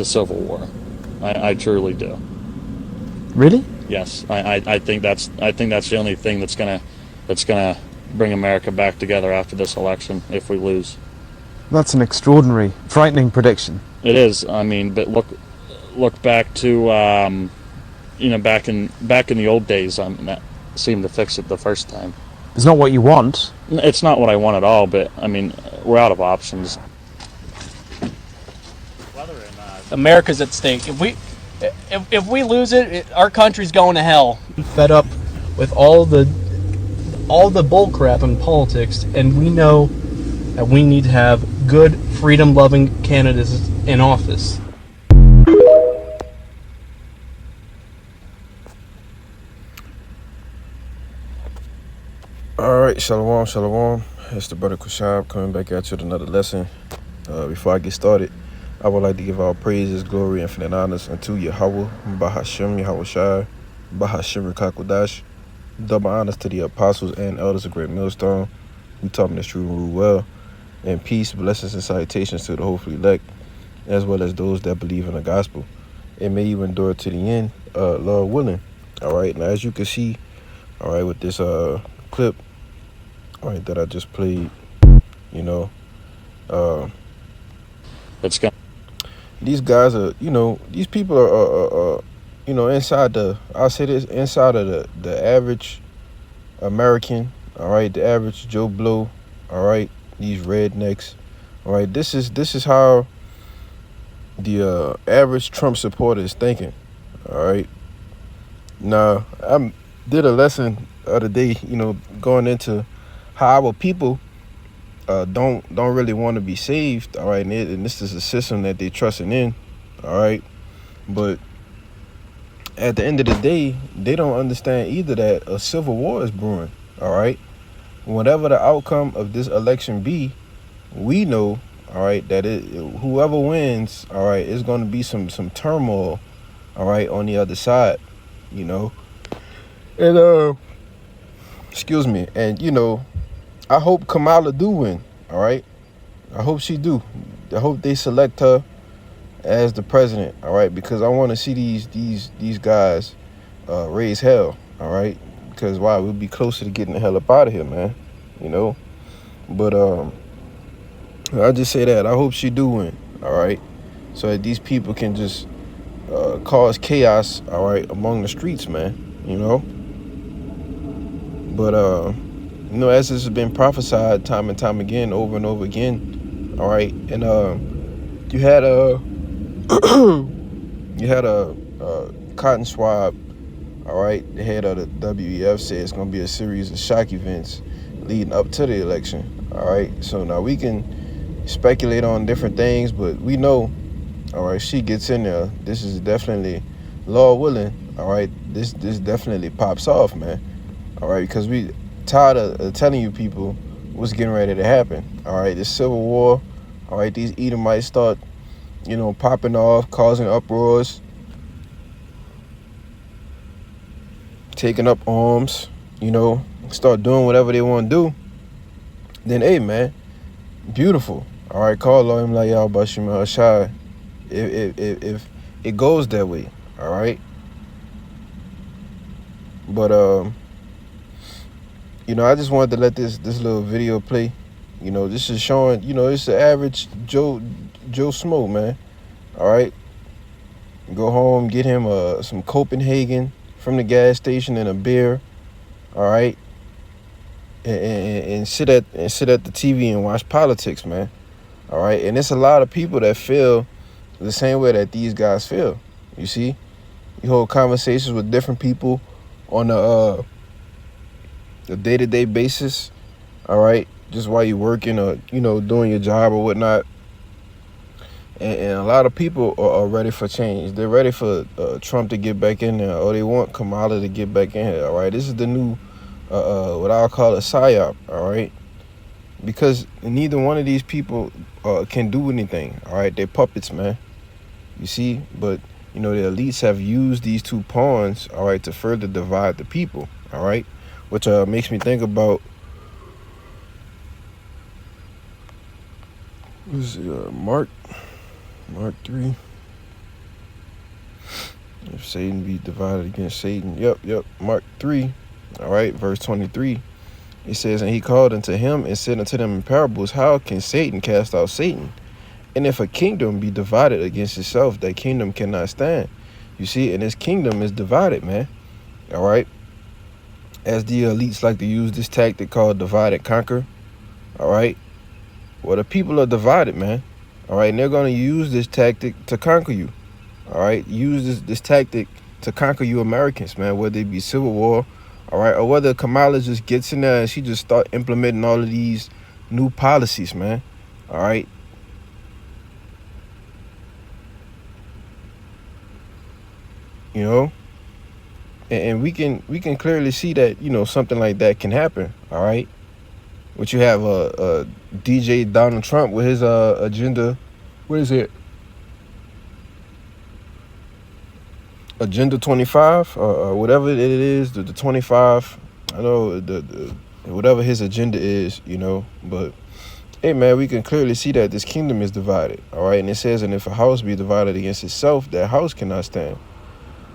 the Civil War. I truly do. Really? Yes, I think that's the only thing that's gonna bring America back together after this election if we lose. That's an extraordinary, frightening prediction. It is. I mean, but look back to back in the old days. That seemed to fix it the first time. It's not what you want. It's not what I want at all, but I mean, we're out of options. Whether or not America's at stake. If we lose it, our country's going to hell. I'm fed up with all the bull crap in politics, and we know that we need to have good, freedom-loving candidates in office. All right, shalom, shalom. It's the brother Kushab coming back at you with another lesson. Before I get started, I would like to give all praises, glory, infinite honors unto Yahweh, Bahashem, Yahweh Shai, Bahashem Rikakwadash. Double honors to the apostles and elders of Great Millstone who taught me this true rule well. And peace, blessings, and salutations to the hopefully elect, as well as those that believe in the gospel. And may you endure to the end, Lord willing. All right, now as you can see, all right, with this clip, all right, that I just played, you know, it's gonna. these guys are, these people are inside I'll say this, inside of the average American, all right, the average Joe Blow, all right, these rednecks, all right, this is how the average Trump supporter is thinking, all right. Now, I did a lesson the other day, going into how our people don't really want to be saved, all right, and this is a system that they trusting in, all right, but at the end of the day, they don't understand either that a civil war is brewing, all right. Whatever the outcome of this election be, we know, all right, that whoever wins, all right, is going to be some turmoil, all right, on the other side, and excuse me, and I hope Kamala do win, all right. I hope she do. I hope they select her as the president, all right, because I want to see these guys raise hell, all right, because why, we'll be closer to getting the hell up out of here, man, but I just say that I hope she do win, all right, so that these people can just cause chaos, all right, among the streets, man, but as this has been prophesied time and time again, over and over again, all right, and you had a cotton swab, all right, the head of the WEF said it's going to be a series of shock events leading up to the election, all right. So now we can speculate on different things, but we know, all right, she gets in there, this is definitely, Lord willing, all right, this definitely pops off, man, all right, because we tired of telling you people what's getting ready to happen, all right. This civil war, all right, these Edomites start popping off, causing uproars, taking up arms, start doing whatever they want to do, then, hey, man, beautiful. All right, call on him like y'all Bashim Hashai. If it goes that way, all right. But I just wanted to let this little video play. This is showing, it's the average Joe Smo, man. All right. Go home, get him some Copenhagen from the gas station and a beer. All right. And sit at the TV and watch politics, man. All right. And it's a lot of people that feel the same way that these guys feel. You see, you hold conversations with different people on a day-to-day basis. All right. Just while you're working or, doing your job or whatnot. And a lot of people are ready for change. They're ready for Trump to get back in there, or they want Kamala to get back in here, all right? This is the new, what I'll call a psyop, all right? Because neither one of these people can do anything, all right? They're puppets, man. You see? But, the elites have used these two pawns, all right, to further divide the people, all right? Which makes me think about, what is it, Mark 3. Satan be divided against Satan. Yep. Mark 3, all right, verse 23. It says, and he called unto him and said unto them in parables, how can Satan cast out Satan? And if a kingdom be divided against itself, that kingdom cannot stand. You see, and this kingdom is divided, man. All right. As the elites like to use this tactic called divide and conquer. All right. Well, the people are divided, man. All right. And they're going to use this tactic to conquer you. All right. Use this tactic to conquer you Americans, man, whether it be civil war, all right, or whether Kamala just gets in there and she just start implementing all of these new policies, man. All right. You know, and we can clearly see that, you know, something like that can happen. All right. But you have DJ Donald Trump with his agenda. What is it? Agenda 25, whatever it is, the 25. I know the whatever his agenda is, you know. But hey, man, we can clearly see that this kingdom is divided. All right, and it says, and if a house be divided against itself, that house cannot stand.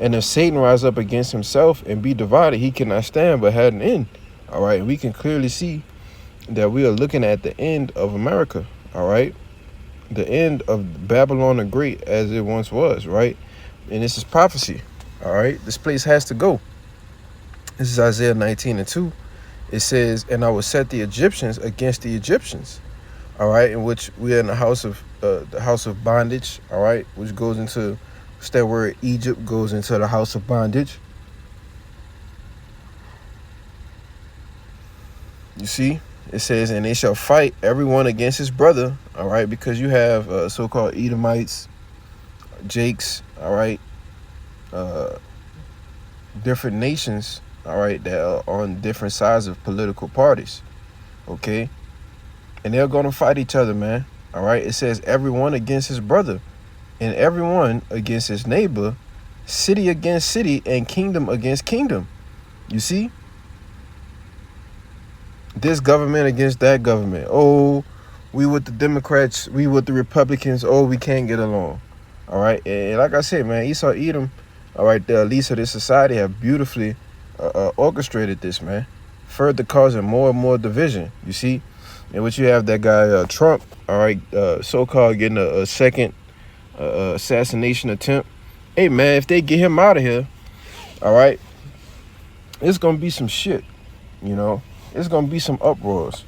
And if Satan rise up against himself and be divided, he cannot stand but had an end. All right, and we can clearly see that we are looking at the end of America. All right, the end of Babylon the Great as it once was. Right, and this is prophecy. All right, this place has to go. This is Isaiah 19:2. It says, and I will set the Egyptians against the Egyptians. All right, in which we are in the house of bondage. All right, which goes into that word Egypt goes into the house of bondage. You see, it says, and they shall fight everyone against his brother. All right, because you have so-called Edomites, Jakes. All right, different nations. All right, that are on different sides of political parties. Okay, and they're gonna fight each other, man. All right, it says everyone against his brother, and everyone against his neighbor, city against city, and kingdom against kingdom. You see? This government against that government. Oh, we with the Democrats, we with the Republicans. Oh, we can't get along. All right, and like I said, man, Esau, Edom, all right, the elites of this society have beautifully orchestrated this, man, further causing more and more division. You see? And what you have that guy Trump, all right, so-called getting a second assassination attempt. Hey, man, if they get him out of here, all right, it's gonna be some shit. You know, it's gonna be some uproars.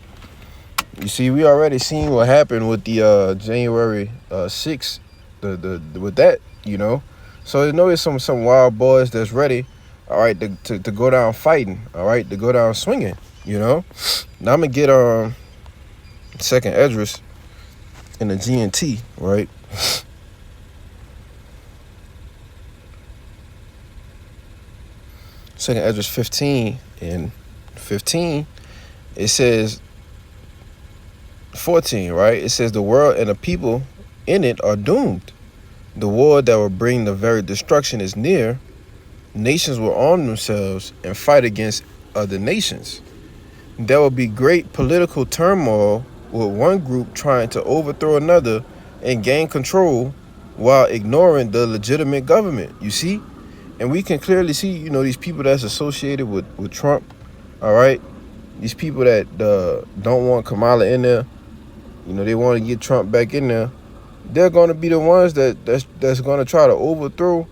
You see, we already seen what happened with the January 6th, with that, you know. So you know, there's some wild boys that's ready, all right, to go down fighting, all right, to go down swinging, you know. Now I'm gonna get second Esdras in the GNT, right? Second Esdras 15 and 15, it says 14, right? It says the world and the people in it are doomed. The war that will bring the very destruction is near. Nations will arm themselves and fight against other nations. There will be great political turmoil with one group trying to overthrow another and gain control while ignoring the legitimate government. You see? And we can clearly see, you know, these people that's associated with Trump, all right? These people that don't want Kamala in there, you know, they want to get Trump back in there. They're going to be the ones that's going to try to overthrow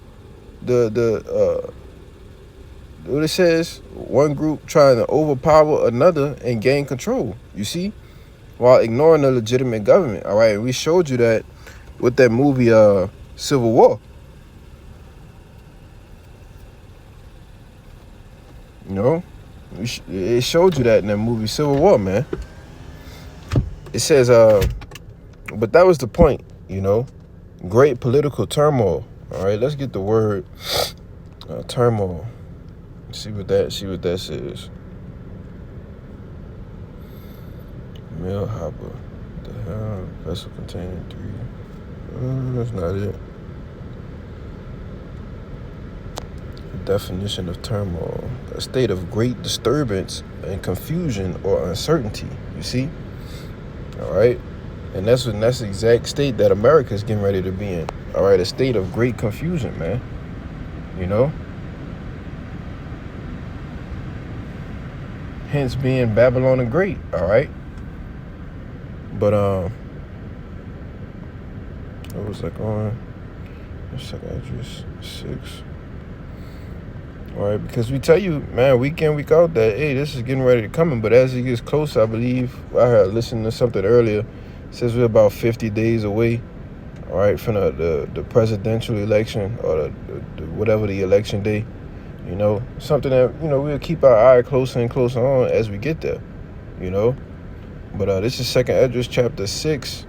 what it says, one group trying to overpower another and gain control, you see, while ignoring the legitimate government, all right? And we showed you that with that movie Civil War. You know, it showed you that in that movie Civil War, man. It says, but that was the point, you know, great political turmoil. All right, let's get the word turmoil. See what that says. Mill hopper. The hell? Vessel containing 3. That's not it. Definition of turmoil: a state of great disturbance and confusion or uncertainty. You see? All right, and that's the exact state that America is getting ready to be in. All right, a state of great confusion, man. you know. Hence being Babylon the Great, all right. But what was that going? Second address 6. All right, because we tell you, man, week in, week out, that hey, this is getting ready to come. But as it gets closer, I believe I heard listening to something earlier. It says we're about 50 days away, all right, from the presidential election or the whatever the election day. You know, something that we'll keep our eye closer and closer on as we get there. You know, but this is Second Esdras chapter 6,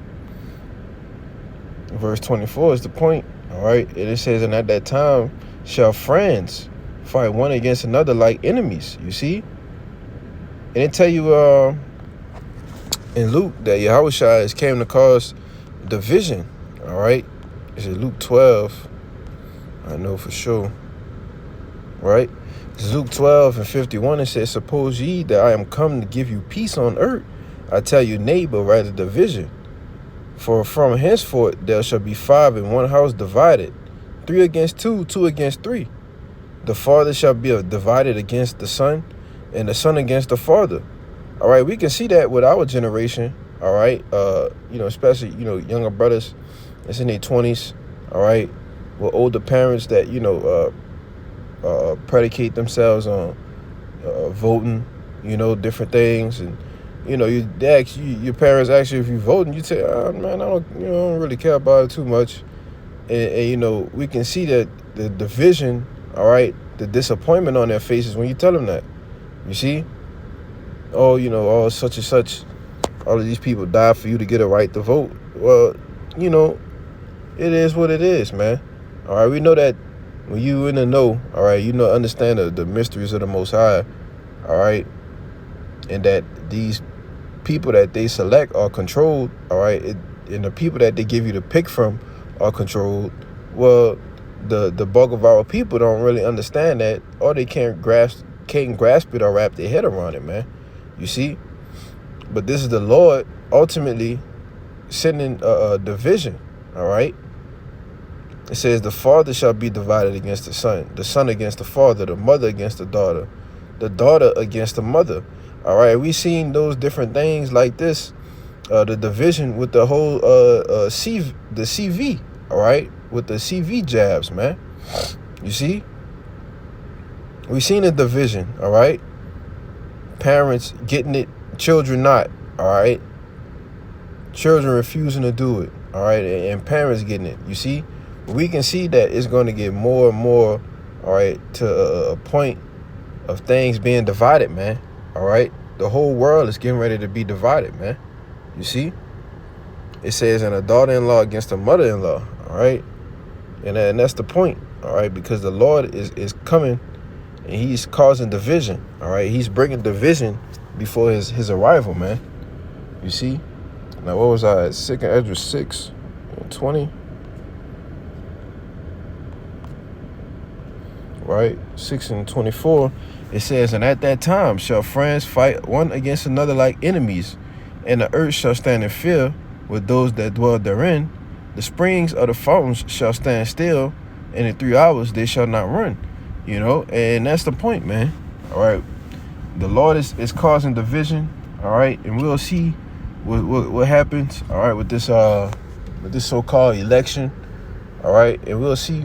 verse 24 is the point. All right, and it says, and at that time shall friends fight one against another like enemies. You see, and it tell you in Luke that Yahushua came to cause division. All right, is it Luke 12? I know for sure. Right, it's Luke 12:51. It says, suppose ye that I am come to give you peace on earth, I tell you, nay, but rather division. For from henceforth there shall be 5 in one house divided, 3 against 2, 2 against 3. The father shall be divided against the son, and the son against the father. All right, we can see that with our generation. All right, especially younger brothers that's in their 20s. All right, with older parents that predicate themselves on voting, different things, and they ask your parents ask you if you're voting, you say, oh, man, I don't really care about it too much, and we can see that the division, all right, the disappointment on their faces when you tell them that. You see, oh, such and such, all of these people died for you to get a right to vote. Well, it is what it is, man. All right, we know that when you in the know, all right, understand the mysteries of the Most High, all right, and that these people that they select are controlled, all right, and the people that they give you to pick from are controlled. Well, the bulk of our people don't really understand that, or they can't grasp it or wrap their head around it, man. You see, but this is the Lord ultimately sending a division, all right. It says the father shall be divided against the son against the father, the mother against the daughter against the mother. All right, we seen those different things like this, the division with the whole the CV, all right, with the CV jabs, man. You see, we seen a division, all right. Parents getting it, children not, all right. Children refusing to do it, all right, and parents getting it. You see. We can see that it's going to get more and more, all right, to a point of things being divided, man. All right, the whole world is getting ready to be divided, man. You see, it says, and a daughter-in-law against a mother-in-law, all right, and that's the point, all right, because the Lord is coming, and He's causing division, all right. He's bringing division before His arrival, man. You see, now what was I at? Second Esdras 6:20. Right, 6:24, it says, and at that time shall friends fight one against another like enemies, and the earth shall stand in fear with those that dwell therein. The springs of the fountains shall stand still, and in 3 hours they shall not run. And that's the point, man. All right, the Lord is causing division, all right, and we'll see what happens, all right, with this so-called election, all right, and we'll see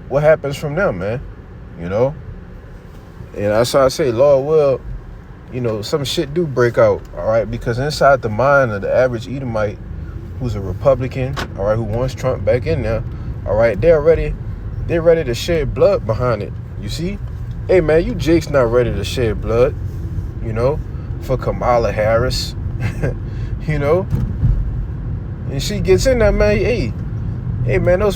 what happens from them, man. And that's why I say, Lord will, some shit do break out, all right, because inside the mind of the average Edomite who's a Republican, all right, who wants Trump back in there, all right, they're ready to shed blood behind it. You see, hey man, you Jake's not ready to shed blood, for Kamala Harris, and she gets in there, man. Hey man, them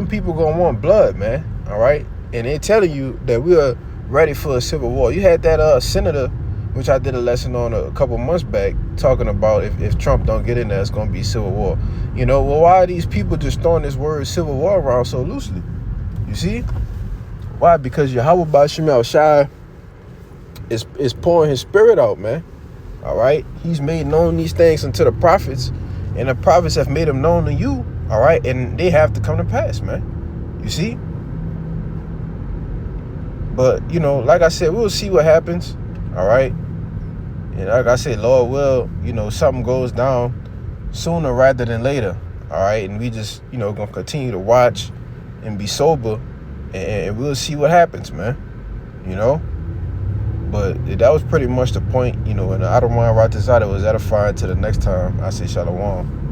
people gonna want blood, man, all right. And they're telling you that we are ready for a civil war. You had that senator, which I did a lesson on a couple months back, talking about if Trump don't get in there, it's going to be civil war. Well, why are these people just throwing this word civil war around so loosely? You see? Why? Because Yahweh Ba'Shem Shai is pouring His spirit out, man. All right? He's made known these things unto the prophets, and the prophets have made them known to you, all right? And they have to come to pass, man. You see? But, you know, like I said, we'll see what happens. All right. And like I said, Lord will, you know, something goes down sooner rather than later. All right. And we just, you know, going to continue to watch and be sober. And we'll see what happens, man. You know. But that was pretty much the point, you know. And I don't mind right this out. It was edifying. Till the next time, I say shalom.